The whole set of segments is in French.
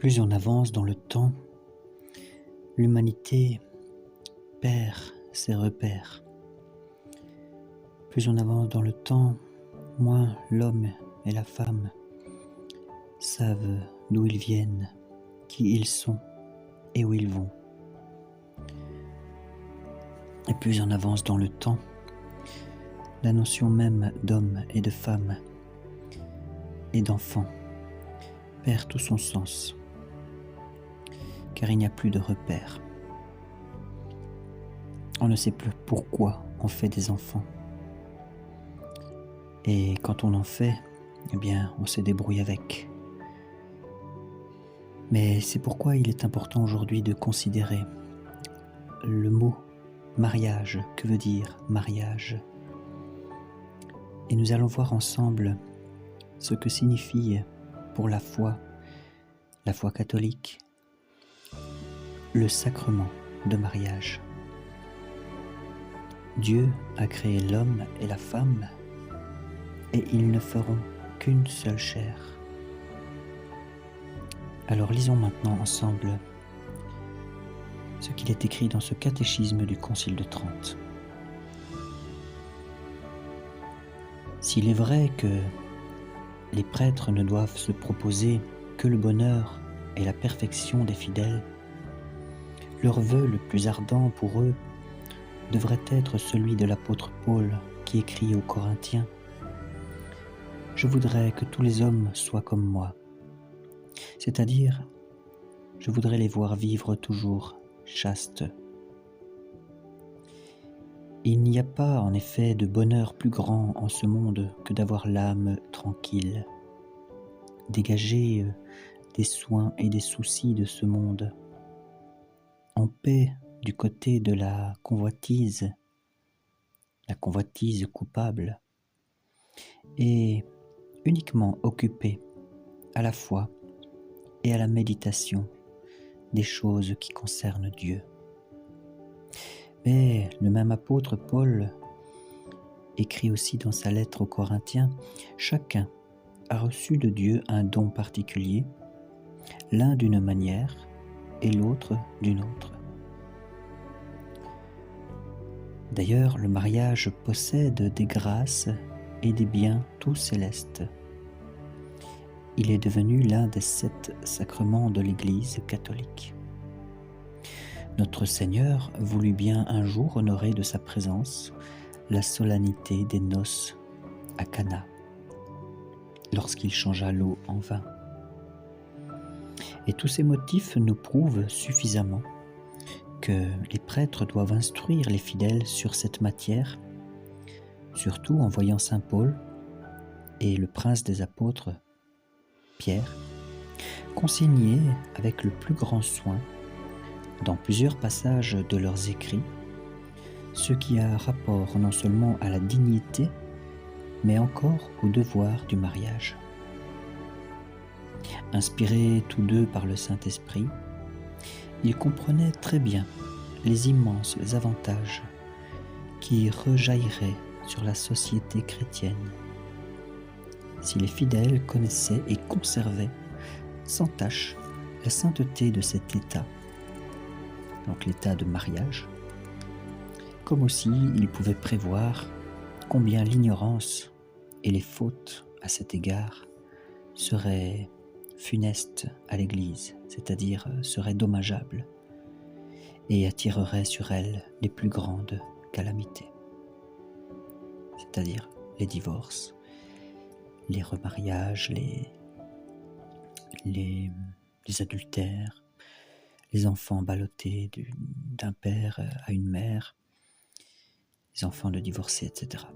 Plus on avance dans le temps, l'humanité perd ses repères. Plus on avance dans le temps, moins l'homme et la femme savent d'où ils viennent, qui ils sont et où ils vont. Et plus on avance dans le temps, la notion même d'homme et de femme et d'enfant perd tout son sens, car il n'y a plus de repères. On ne sait plus pourquoi on fait des enfants. Et quand on en fait, eh bien, on se débrouille avec. Mais c'est pourquoi il est important aujourd'hui de considérer le mot mariage. Que veut dire mariage? Et nous allons voir ensemble ce que signifie pour la foi catholique, le sacrement de mariage. Dieu a créé l'homme et la femme et ils ne feront qu'une seule chair. Alors lisons maintenant ensemble ce qu'il est écrit dans ce catéchisme du Concile de Trente. S'il est vrai que les prêtres ne doivent se proposer que le bonheur et la perfection des fidèles, leur vœu le plus ardent pour eux devrait être celui de l'apôtre Paul qui écrit aux Corinthiens : « Je voudrais que tous les hommes soient comme moi », c'est-à-dire, je voudrais les voir vivre toujours chastes. Il n'y a pas en effet de bonheur plus grand en ce monde que d'avoir l'âme tranquille, dégagée des soins et des soucis de ce monde, en paix du côté de la convoitise coupable, et uniquement occupé à la foi et à la méditation des choses qui concernent Dieu. Mais le même apôtre Paul écrit aussi dans sa lettre aux Corinthiens : « Chacun a reçu de Dieu un don particulier, l'un d'une manière et l'autre d'une autre. » D'ailleurs, le mariage possède des grâces et des biens tout célestes. Il est devenu l'un des 7 sacrements de l'Église catholique. Notre Seigneur voulut bien un jour honorer de sa présence la solennité des noces à Cana, lorsqu'il changea l'eau en vin. Et tous ces motifs nous prouvent suffisamment que les prêtres doivent instruire les fidèles sur cette matière, surtout en voyant saint Paul et le prince des apôtres, Pierre, consigner avec le plus grand soin, dans plusieurs passages de leurs écrits, ce qui a rapport non seulement à la dignité, mais encore au devoir du mariage. Inspirés tous deux par le Saint-Esprit, ils comprenaient très bien les immenses avantages qui rejailliraient sur la société chrétienne si les fidèles connaissaient et conservaient sans tâche la sainteté de cet état, donc l'état de mariage, comme aussi ils pouvaient prévoir combien l'ignorance et les fautes à cet égard seraient funestes à l'Église, c'est-à-dire seraient dommageables et attireraient sur elle les plus grandes calamités, c'est-à-dire les divorces, les remariages, les adultères, les enfants ballottés d'un père à une mère, les enfants de divorcés, etc.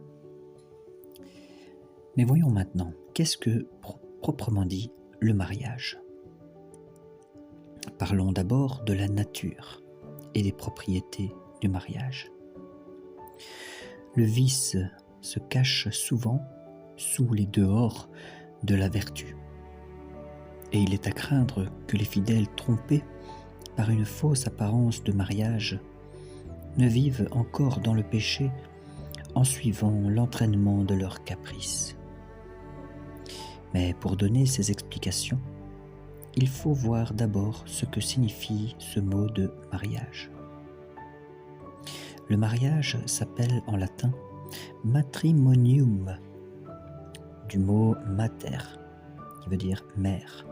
Mais voyons maintenant, qu'est-ce que, proprement dit, le mariage? Parlons d'abord de la nature et des propriétés du mariage. Le vice se cache souvent sous les dehors de la vertu. Et il est à craindre que les fidèles trompés par une fausse apparence de mariage ne vivent encore dans le péché en suivant l'entraînement de leurs caprices. Mais pour donner ces explications, il faut voir d'abord ce que signifie ce mot de mariage. Le mariage s'appelle en latin matrimonium, du mot mater, qui veut dire mère,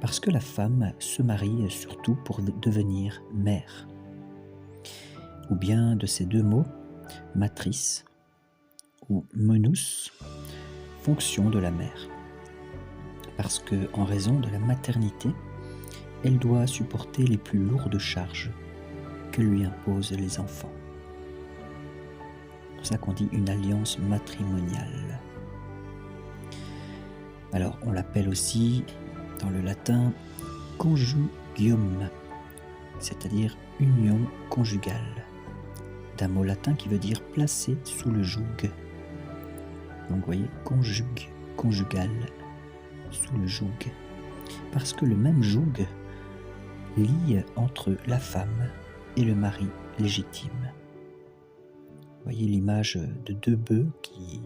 parce que la femme se marie surtout pour devenir mère, ou bien de ces deux mots, matrice ou menus, fonction de la mère, parce que en raison de la maternité, elle doit supporter les plus lourdes charges que lui imposent les enfants. C'est pour ça qu'on dit une alliance matrimoniale. Alors on l'appelle aussi dans le latin conjugium, c'est-à-dire union conjugale, d'un mot latin qui veut dire placer sous le joug. Donc vous voyez, conjugal, sous le joug, parce que le même joug lie entre la femme et le mari légitime. Vous voyez l'image de deux bœufs qui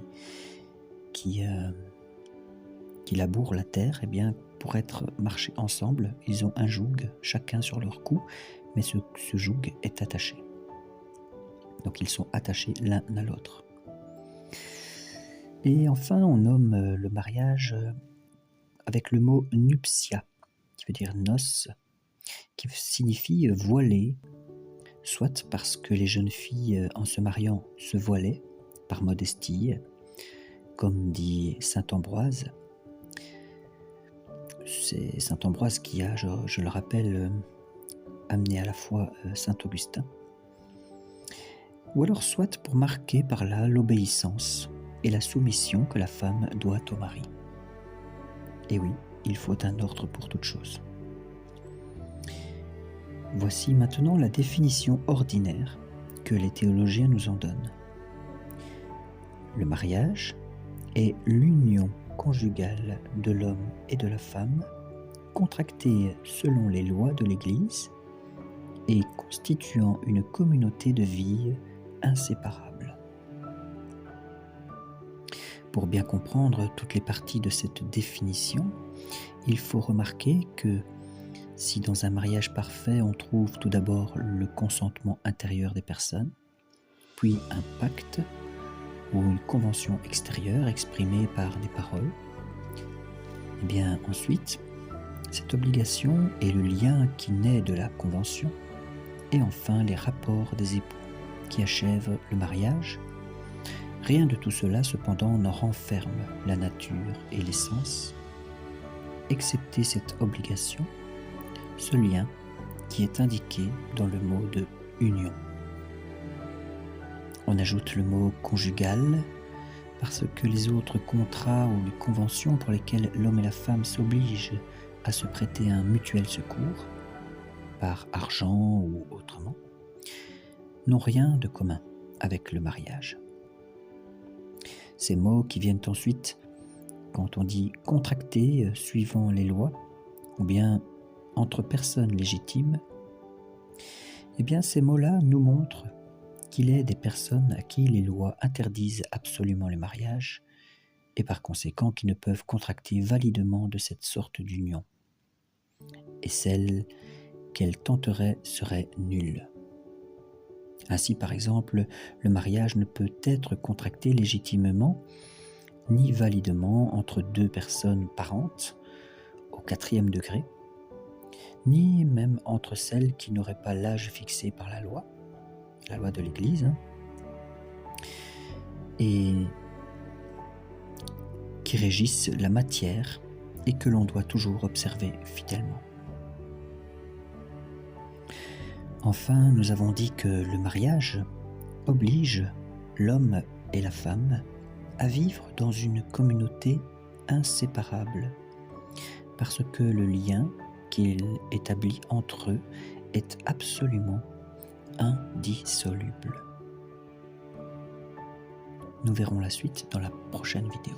labourent la terre. Eh bien, pour être marchés ensemble, ils ont un joug, chacun sur leur cou, mais ce joug est attaché. Donc ils sont attachés l'un à l'autre. Et enfin, on nomme le mariage avec le mot nuptia, qui veut dire noces, qui signifie voiler, soit parce que les jeunes filles, en se mariant, se voilaient par modestie, comme dit saint Ambroise. C'est saint Ambroise qui a, je le rappelle, amené à la fois saint Augustin. Ou alors soit pour marquer par là l'obéissance et la soumission que la femme doit au mari. Et oui, il faut un ordre pour toute chose. Voici maintenant la définition ordinaire que les théologiens nous en donnent. Le mariage est l'union conjugale de l'homme et de la femme, contractée selon les lois de l'Église et constituant une communauté de vie inséparable. Pour bien comprendre toutes les parties de cette définition, il faut remarquer que si dans un mariage parfait, on trouve tout d'abord le consentement intérieur des personnes, puis un pacte ou une convention extérieure exprimée par des paroles, et bien ensuite, cette obligation est le lien qui naît de la convention, et enfin les rapports des époux qui achèvent le mariage. Rien de tout cela cependant n'en renferme la nature et l'essence, excepté cette obligation, ce lien qui est indiqué dans le mot de union. On ajoute le mot conjugal parce que les autres contrats ou les conventions pour lesquelles l'homme et la femme s'obligent à se prêter un mutuel secours, par argent ou autrement, n'ont rien de commun avec le mariage. Ces mots qui viennent ensuite, quand on dit contracter suivant les lois, ou bien entre personnes légitimes, eh bien ces mots-là nous montrent qu'il est des personnes à qui les lois interdisent absolument le mariage et par conséquent qui ne peuvent contracter validement de cette sorte d'union. Et celles qu'elles tenteraient seraient nulles. Ainsi, par exemple, le mariage ne peut être contracté légitimement ni validement entre deux personnes parentes au 4e degré, ni même entre celles qui n'auraient pas l'âge fixé par la loi de l'Église, et qui régissent la matière et que l'on doit toujours observer fidèlement. Enfin, nous avons dit que le mariage oblige l'homme et la femme à vivre dans une communauté inséparable, parce que le lien qu'il établit entre eux est absolument indissoluble. Nous verrons la suite dans la prochaine vidéo.